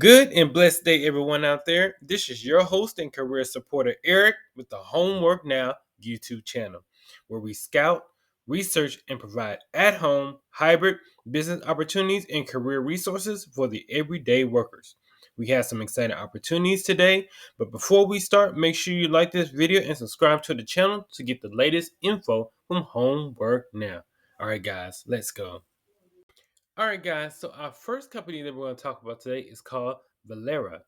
Good and blessed day, everyone out there. This is your host and career supporter, Eric, with the Homework Now YouTube channel, where we scout, research, and provide at home, hybrid business opportunities and career resources for the everyday workers. We have some exciting opportunities today, but before we start, make sure you like this video and subscribe to the channel to get the latest info from Homework Now. All right, guys, let's go. All right, guys. So our first company that we're going to talk about today is called Valera.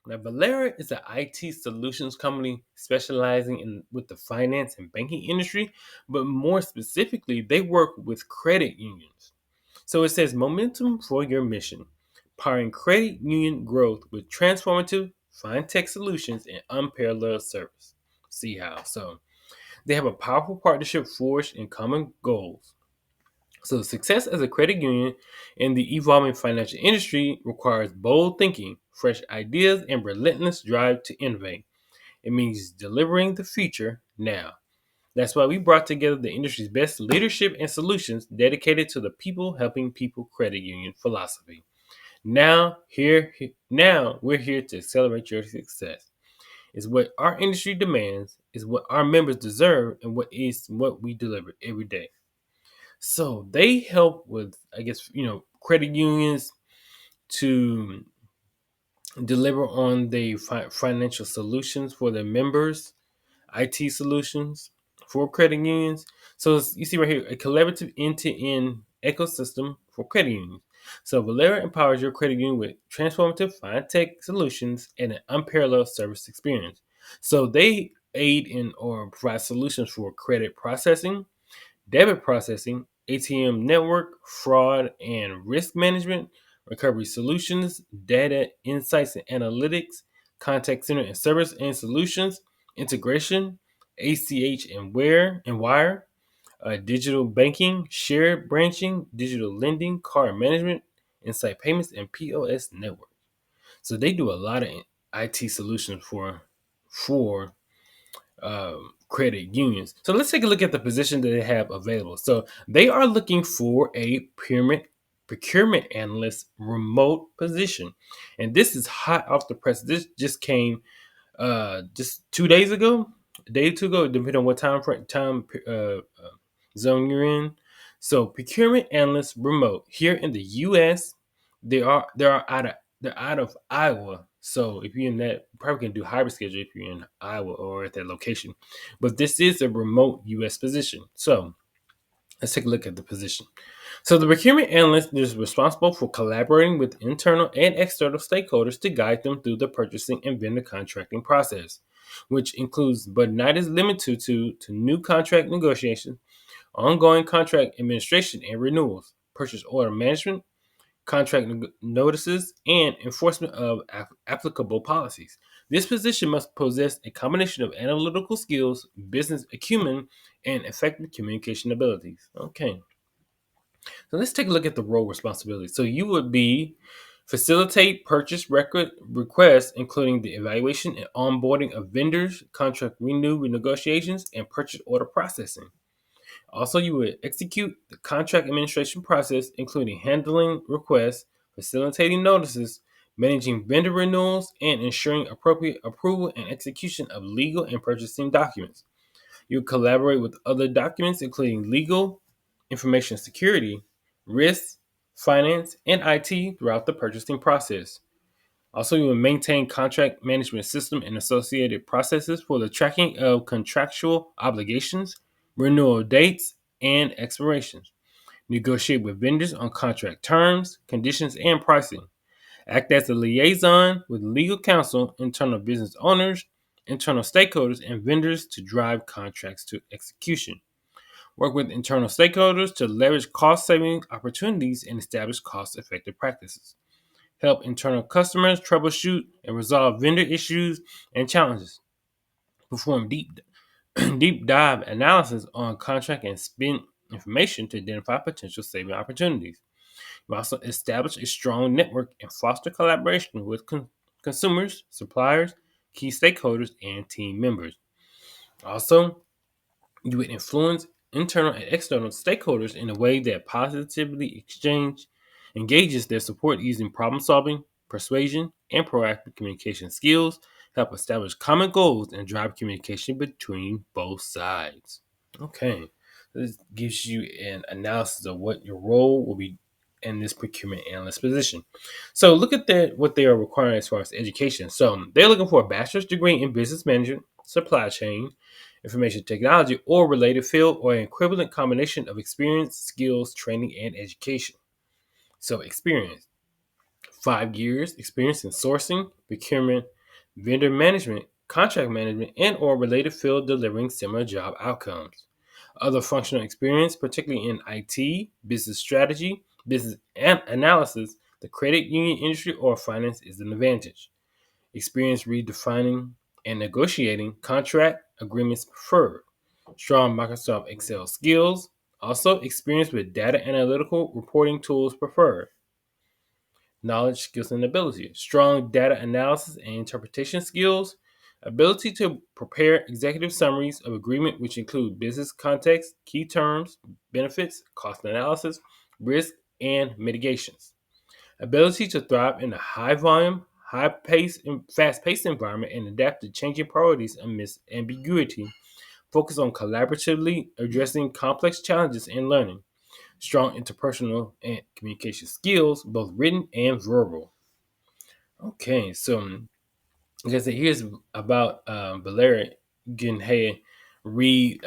Now, Valera is an IT solutions company specializing in with the finance and banking industry, but more specifically, they work with credit unions. So it says momentum for your mission, powering credit union growth with transformative fintech solutions and unparalleled service. See how? So they have a powerful partnership forged in common goals. So, success as a credit union in the evolving financial industry requires bold thinking, fresh ideas, and relentless drive to innovate. It means delivering the future now. That's why we brought together the industry's best leadership and solutions dedicated to the people helping people credit union philosophy. Now we're here to accelerate your success. It's what our industry demands, is what our members deserve, and what we deliver every day. So they help with, I guess, credit unions to deliver on the financial solutions for their members, IT solutions for credit unions. So you see right here, a collaborative end-to-end ecosystem for credit unions. So Valera empowers your credit union with transformative fintech solutions and an unparalleled service experience. So they aid in or provide solutions for credit processing, debit processing, ATM network, fraud and risk management, recovery solutions, data insights and analytics, contact center and service and solutions, integration, ACH and wire, digital banking, shared branching, digital lending, card management, insight payments, and POS network. So they do a lot of IT solutions for credit unions. So let's take a look at the position that they have available. So they are looking for a procurement analyst remote position, and this is hot off the press. This just came just 2 days ago, a day or two ago, depending on what zone you're in. So procurement analyst remote here in the U.S. They're out of Iowa. So if you're in that, you probably can do hybrid schedule if you're in Iowa or at that location. But this is a remote U.S. position. So let's take a look at the position. So the procurement analyst is responsible for collaborating with internal and external stakeholders to guide them through the purchasing and vendor contracting process, which includes but not is limited to new contract negotiations, ongoing contract administration and renewals, purchase order management, contract notices, and enforcement of applicable policies. This position must possess a combination of analytical skills, business acumen, and effective communication abilities. Okay, so let's take a look at the role responsibilities. So you would be facilitate purchase record requests, including the evaluation and onboarding of vendors, contract renegotiations, and purchase order processing. Also, you would execute the contract administration process, including handling requests, facilitating notices, managing vendor renewals, and ensuring appropriate approval and execution of legal and purchasing documents. You would collaborate with other documents, including legal, information security, risk, finance, and IT throughout the purchasing process. Also, you will maintain contract management system and associated processes for the tracking of contractual obligations, renewal dates, and expirations. Negotiate with vendors on contract terms, conditions, and pricing. Act as a liaison with legal counsel, internal business owners, internal stakeholders, and vendors to drive contracts to execution. Work with internal stakeholders to leverage cost saving opportunities and establish cost effective practices. Help internal customers troubleshoot and resolve vendor issues and challenges. Perform deep dive analysis on contract and spend information to identify potential saving opportunities. You also establish a strong network and foster collaboration with consumers, suppliers, key stakeholders, and team members. Also, you would influence internal and external stakeholders in a way that positively engages their support using problem solving, persuasion, and proactive communication skills help establish common goals and drive communication between both sides. Okay, this gives you an analysis of what your role will be in this procurement analyst position. So look at what they are requiring as far as education. So they're looking for a bachelor's degree in business management, supply chain, information technology, or related field, or an equivalent combination of experience, skills, training, and education. So experience. 5 years experience in sourcing, procurement, vendor management, contract management, and or related field delivering similar job outcomes. Other functional experience, particularly in IT, business strategy, business analysis, the credit union industry, or finance is an advantage. Experience redefining and negotiating contract agreements preferred. Strong Microsoft Excel skills. Also, experience with data analytical reporting tools preferred. Knowledge, skills, and ability. Strong data analysis and interpretation skills. Ability to prepare executive summaries of agreement, which include business context, key terms, benefits, cost analysis, risk, and mitigations. Ability to thrive in a high volume, high pace, and fast paced environment and adapt to changing priorities amidst ambiguity. Focus on collaboratively addressing complex challenges and learning. Strong interpersonal and communication skills, both written and verbal. Okay, so like I said, here's about Valera. You can read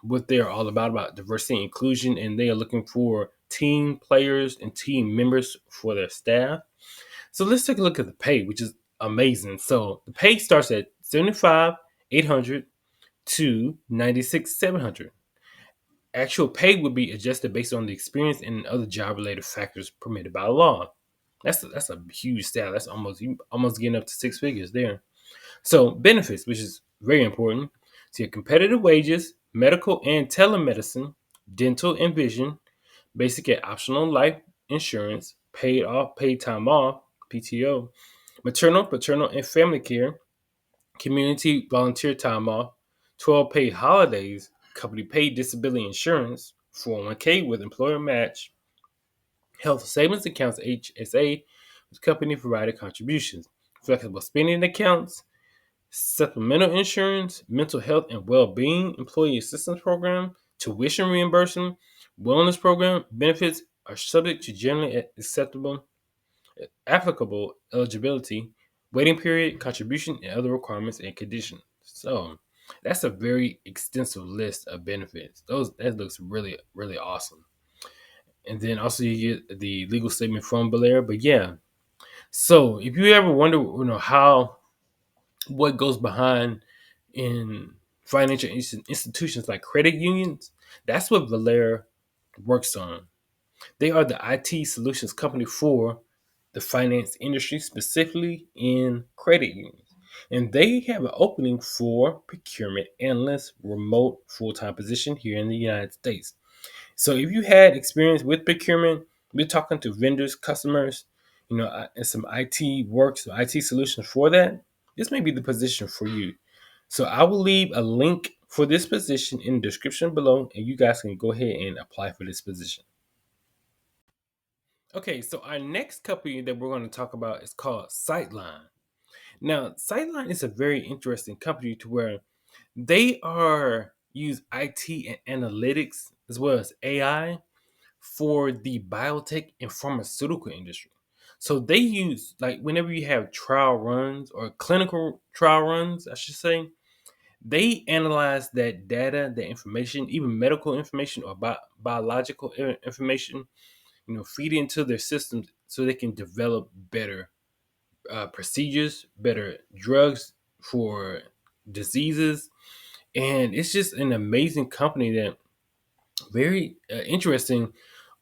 what they're all about diversity and inclusion, and they are looking for team players and team members for their staff. So let's take a look at the pay, which is amazing. So the pay starts at 75,800 to 96,700. Actual pay would be adjusted based on the experience and other job related factors permitted by law. That's a huge stat. That's almost getting up to six figures there. So benefits, which is very important. So your competitive wages, medical and telemedicine, dental and vision, basic and optional life insurance, paid time off, PTO, maternal, paternal, and family care, community volunteer time off, 12 paid holidays, company paid disability insurance, 401k with employer match, health savings accounts, HSA, with company provided contributions, flexible spending accounts, supplemental insurance, mental health and well-being, employee assistance program, tuition reimbursement, wellness program. Benefits are subject to generally acceptable, applicable eligibility, waiting period, contribution, and other requirements and conditions. So that's a very extensive list of benefits. That looks really, really awesome. And then also you get the legal statement from Belair. But yeah, so if you ever wonder, how what goes behind in financial institutions like credit unions, that's what Valera works on. They are the IT solutions company for the finance industry, specifically in credit unions. And they have an opening for procurement analyst, remote full-time position here in the United States. So if you had experience with procurement, we're talking to vendors, customers, and some IT work, some IT solutions for that, this may be the position for you. So I will leave a link for this position in the description below, and you guys can go ahead and apply for this position. Okay, so our next company that we're going to talk about is called Citeline. Now, Citeline is a very interesting company to where they are use IT and analytics as well as AI for the biotech and pharmaceutical industry. So they use, like, whenever you have trial runs or clinical trial runs, I should say, they analyze that data, the information, even medical information or biological information, feed it into their systems so they can develop better procedures, better drugs for diseases. And it's just an amazing company that very interesting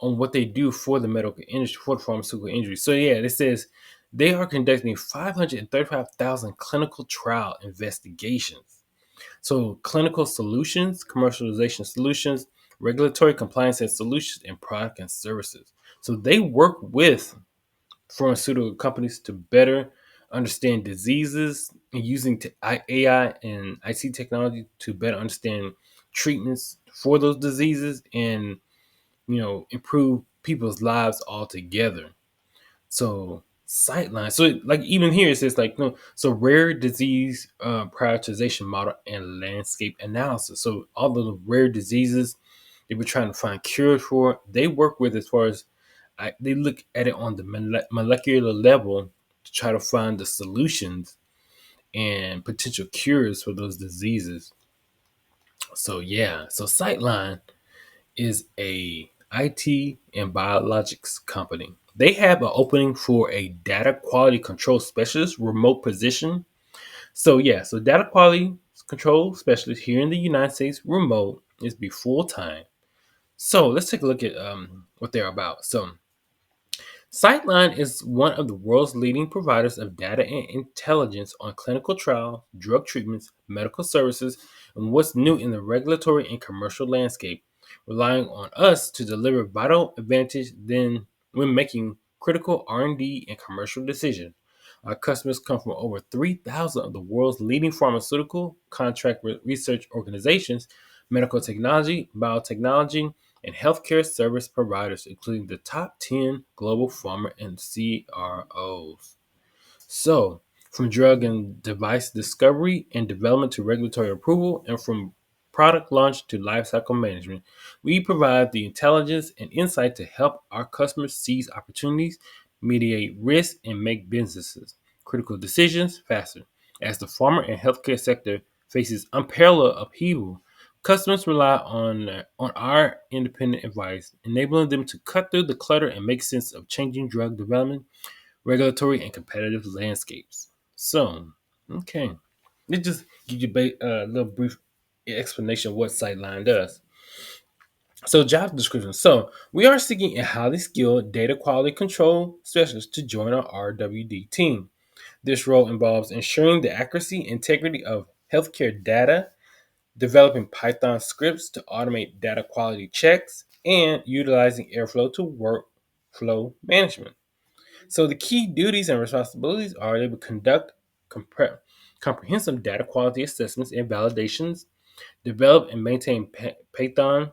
on what they do for the medical industry, for the pharmaceutical industry. So yeah, it says they are conducting 535,000 clinical trial investigations. So clinical solutions, commercialization solutions, regulatory compliance and solutions, and product and services. So they work with pharmaceutical companies to better understand diseases and using AI and IT technology to better understand treatments for those diseases and improve people's lives altogether. So Citeline. So like even here it says like no, so rare disease prioritization model and landscape analysis. So all the rare diseases they were trying to find cures for, they work with as far as they look at it on the molecular level to try to find the solutions and potential cures for those diseases. So yeah, so Citeline is a IT and biologics company. They have an opening for a data quality control specialist remote position. So yeah, so data quality control specialist here in the United States remote is be full time. So let's take a look at what they're about. So Citeline is one of the world's leading providers of data and intelligence on clinical trials, drug treatments, medical services, and what's new in the regulatory and commercial landscape, relying on us to deliver vital advantage then when making critical R&D and commercial decisions. Our customers come from over 3,000 of the world's leading pharmaceutical contract research organizations, medical technology, biotechnology, and healthcare service providers, including the top 10 global pharma and CROs. So, from drug and device discovery and development to regulatory approval, and from product launch to lifecycle management, we provide the intelligence and insight to help our customers seize opportunities, mitigate risk, and make businesses critical decisions faster. As the pharma and healthcare sector faces unparalleled upheaval, customers rely on our independent advice, enabling them to cut through the clutter and make sense of changing drug development, regulatory, and competitive landscapes. So, okay, it just give you a little brief explanation of what Sightline does. So, job description. So, we are seeking a highly skilled data quality control specialist to join our RWD team. This role involves ensuring the accuracy and integrity of healthcare data, developing Python scripts to automate data quality checks, and utilizing Airflow to workflow management. So the key duties and responsibilities are they will conduct compre- comprehensive data quality assessments and validations, develop and maintain Python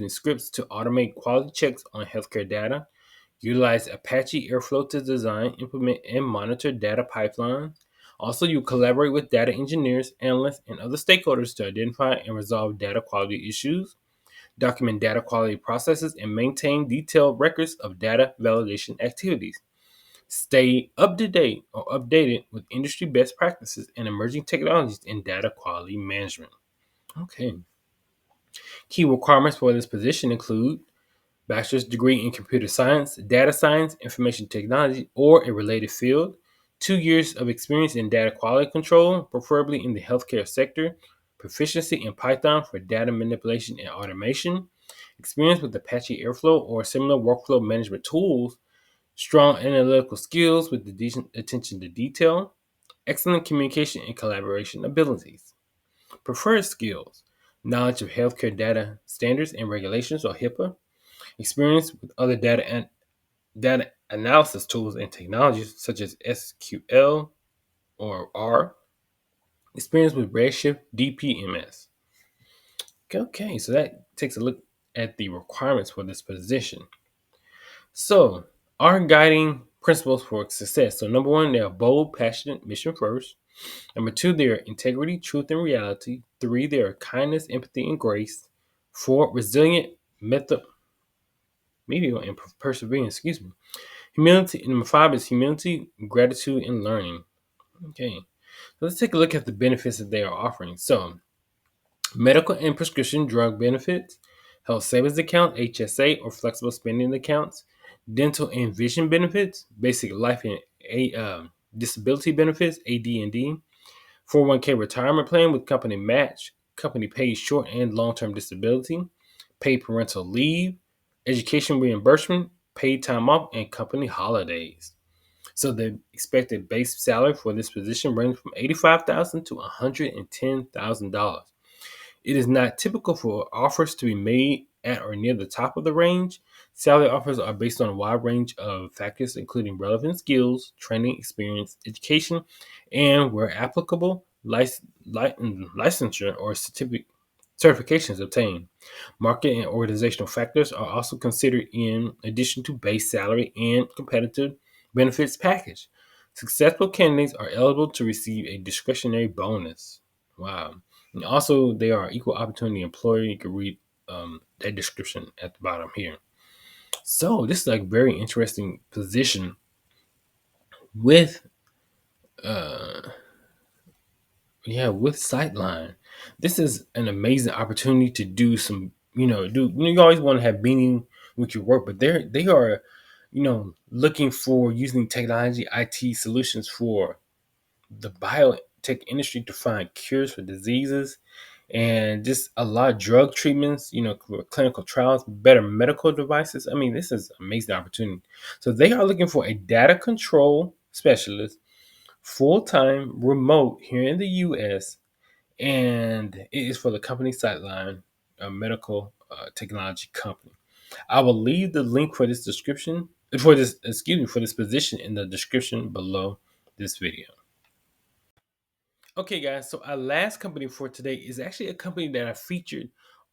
scripts to automate quality checks on healthcare data, utilize Apache Airflow to design, implement, and monitor data pipelines. Also, you collaborate with data engineers, analysts, and other stakeholders to identify and resolve data quality issues, document data quality processes, and maintain detailed records of data validation activities. Stay up to date or updated with industry best practices and emerging technologies in data quality management. Okay. Key requirements for this position include bachelor's degree in computer science, data science, information technology, or a related field, 2 years of experience in data quality control, preferably in the healthcare sector, proficiency in Python for data manipulation and automation, experience with Apache Airflow or similar workflow management tools, strong analytical skills with the decent attention to detail, excellent communication and collaboration abilities. Preferred skills: knowledge of healthcare data standards and regulations or HIPAA, experience with other data analysis tools and technologies such as SQL or R, experience with Redshift DPMS. Okay, so that takes a look at the requirements for this position. So, our guiding principles for success. So, number one, they are bold, passionate, mission first. Number two, they are integrity, truth, and reality. Three, they are kindness, empathy, and grace. Four, resilient, medial, and perseverance. Excuse me. Humility. And number five is humility, gratitude, and learning. Okay. So let's take a look at the benefits that they are offering. So, medical and prescription drug benefits, health savings account (HSA) or flexible spending accounts, dental and vision benefits, basic life and disability benefits (AD&D), 401k retirement plan with company match, company paid short and long-term disability, paid parental leave, education reimbursement, paid time off, and company holidays. So the expected base salary for this position ranges from $85,000 to $110,000. It is not typical for offers to be made at or near the top of the range. Salary offers are based on a wide range of factors, including relevant skills, training experience, education, and, where applicable, licensure or certifications obtained. Market and organizational factors are also considered in addition to base salary and competitive benefits package. Successful candidates are eligible to receive a discretionary bonus. Wow. And also, they are equal opportunity employer. You can read that description at the bottom here. So, this is a very interesting position with uh with Citeline. This is an amazing opportunity to do some, you always want to have meaning with your work, but they are, looking for using technology IT solutions for the biotech industry to find cures for diseases and just a lot of drug treatments, for clinical trials, better medical devices. I mean, this is an amazing opportunity. So they are looking for a data control specialist, full time, remote here in the US, and it is for the company Citeline, a medical technology company. I will leave the link for this description for this position in the description below this video. Okay, guys, so our last company for today is actually a company that I featured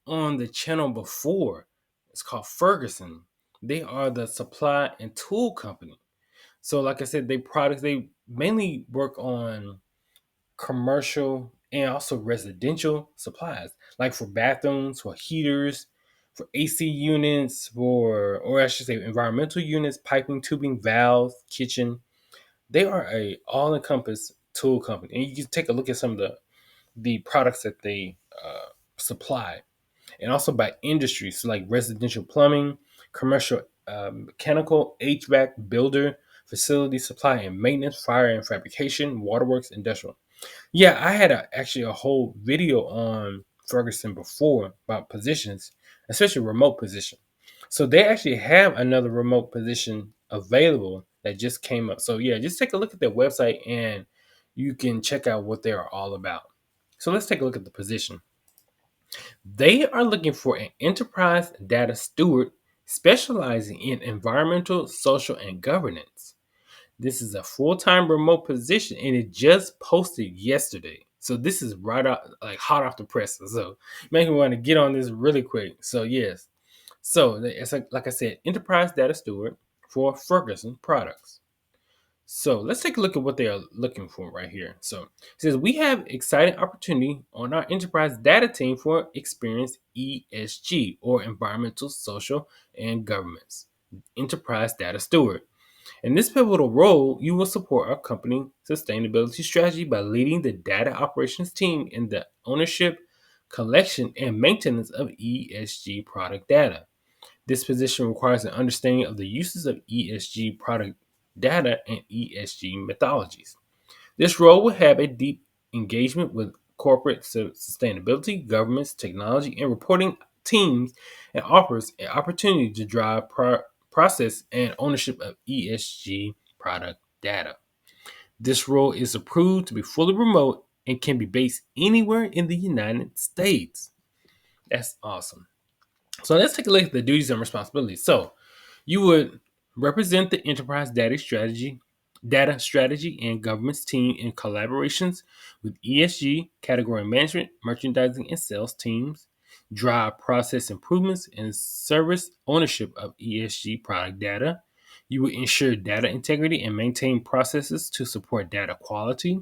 on the channel before. It's called Ferguson. They are the supply and tool company. So, like I said, they mainly work on commercial and also residential supplies, like for bathrooms, for heaters, for AC units, or I should say environmental units, piping, tubing, valves, kitchen. They are a all-encompass tool company, and you can take a look at some of the products that they supply, and also by industries, so like residential plumbing, commercial mechanical, HVAC, builder, facility supply and maintenance, fire and fabrication, waterworks, industrial. Yeah, I had actually a whole video on Ferguson before about positions, especially remote position. So they actually have another remote position available that just came up. So yeah, just take a look at their website and you can check out what they are all about. So let's take a look at the position. They are looking for an enterprise data steward specializing in environmental, social, and governance. This is a full-time remote position and it just posted yesterday. So this is right out, like hot off the press. So make me want to get on this really quick. So yes. So it's like I said, enterprise data steward for Ferguson products. So let's take a look at what they are looking for right here. So it says we have exciting opportunity on our enterprise data team for experienced ESG or environmental, social, and governance. Enterprise data steward. In this pivotal role, you will support our company sustainability strategy by leading the data operations team in the ownership, collection, and maintenance of ESG product data. This position requires an understanding of the uses of ESG product data and ESG methodologies. This role will have a deep engagement with corporate sustainability, governments, technology, and reporting teams, and offers an opportunity to drive process and ownership of ESG product data. This role is approved to be fully remote and can be based anywhere in the United States. That's awesome. So let's take a look at the duties and responsibilities. So you would represent the enterprise data strategy and governance team in collaborations with ESG, category management, merchandising, and sales teams, drive process improvements and service ownership of ESG product data. You will ensure data integrity and maintain processes to support data quality.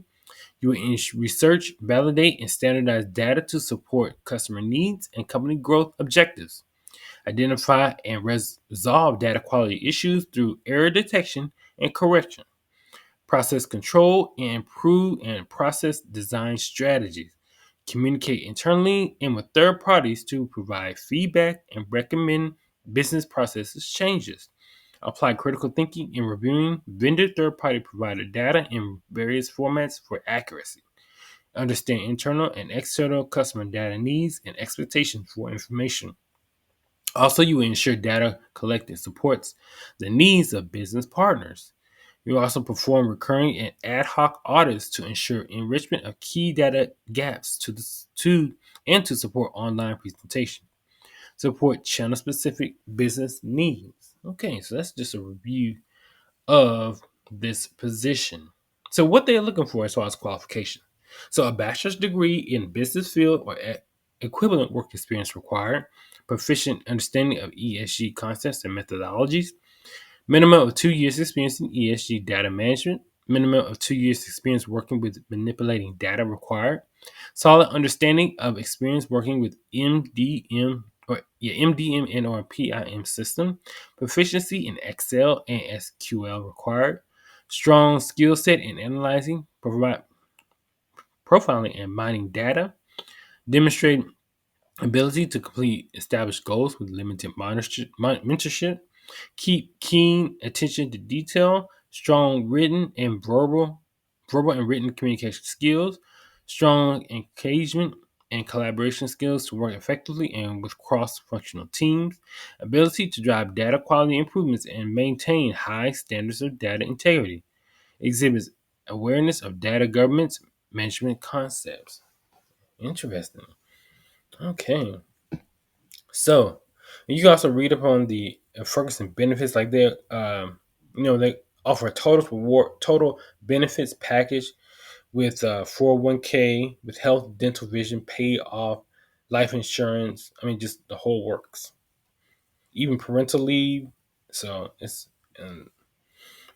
You will research, validate, and standardize data to support customer needs and company growth objectives. Identify and resolve data quality issues through error detection and correction. Process control and improve and process design strategies. Communicate internally and with third parties to provide feedback and recommend business processes changes. Apply critical thinking in reviewing vendor third party provider data in various formats for accuracy. Understand internal and external customer data needs and expectations for information. Also, you ensure data collected supports the needs of business partners. You also perform recurring and ad hoc audits to ensure enrichment of key data gaps to support online presentation. Support channel specific business needs. Okay, so that's just a review of this position. So what they're looking for as far as qualification. So a bachelor's degree in business field or equivalent work experience required, proficient understanding of ESG concepts and methodologies, Minimum of 2 years experience in ESG data management. Minimum of 2 years experience working with manipulating data required. Solid understanding of experience working with MDM and or PIM system. Proficiency in Excel and SQL required. Strong skill set in analyzing, profiling, and mining data. Demonstrate ability to complete established goals with limited mentorship. Keep keen attention to detail. Strong written and verbal and written communication skills. Strong engagement and collaboration skills to work effectively and with cross-functional teams. Ability to drive data quality improvements and maintain high standards of data integrity. Exhibits awareness of data governance management concepts. Interesting. Okay. So you can also read up on the Ferguson benefits, like they offer a total benefits package with 401k, with health, dental, vision, paid off, life insurance. I mean, just the whole works. Even parental leave. So it's a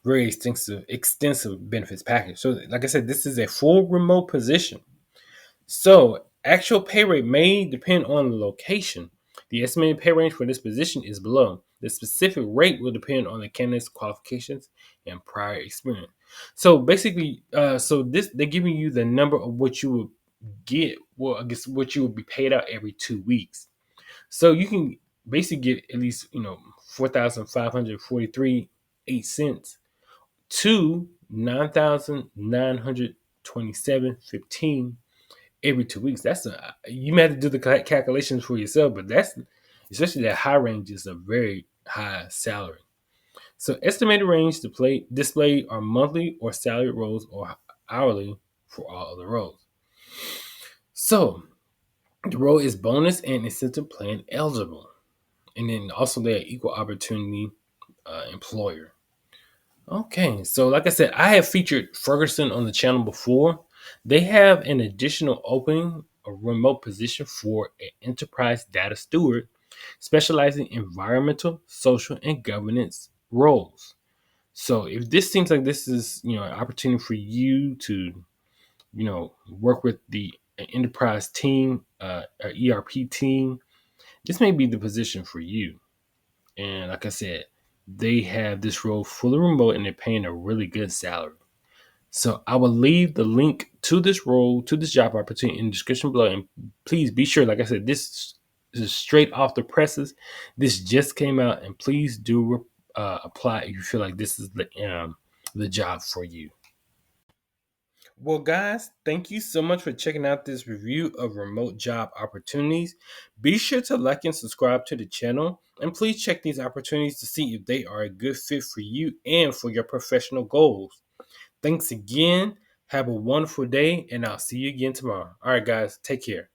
very extensive benefits package. So, like I said, this is a full remote position. So, actual pay rate may depend on the location. The estimated pay range for this position is below. The specific rate will depend on the candidate's qualifications and prior experience. So basically, so this they're giving you the number of what you would get. Well, I guess what you would be paid out every 2 weeks. So you can basically get at least 4,543.8 cents to 9,927.15 every 2 weeks. You may have to do the calculations for yourself, but that's especially that high range is a very high salary. So estimated range displayed are monthly or salary roles or hourly for all other roles. So the role is bonus and incentive plan eligible, and then also they're equal opportunity employer. Okay, so like I said, I have featured Ferguson on the channel before. They have an additional opening, a remote position for an enterprise data steward, specializing in environmental, social, and governance roles. So if this seems like this is an opportunity for you to work with the enterprise team, or ERP team, this may be the position for you. And like I said, they have this role fully remote and they're paying a really good salary. So I will leave the link to this role, to this job opportunity in the description below. And please be sure, like I said, this is straight off the presses. This just came out, and please do apply if you feel like this is the job for you. Well, guys, thank you so much for checking out this review of remote job opportunities. Be sure to like and subscribe to the channel, and please check these opportunities to see if they are a good fit for you and for your professional goals. Thanks again. Have a wonderful day, and I'll see you again tomorrow. All right, guys, take care.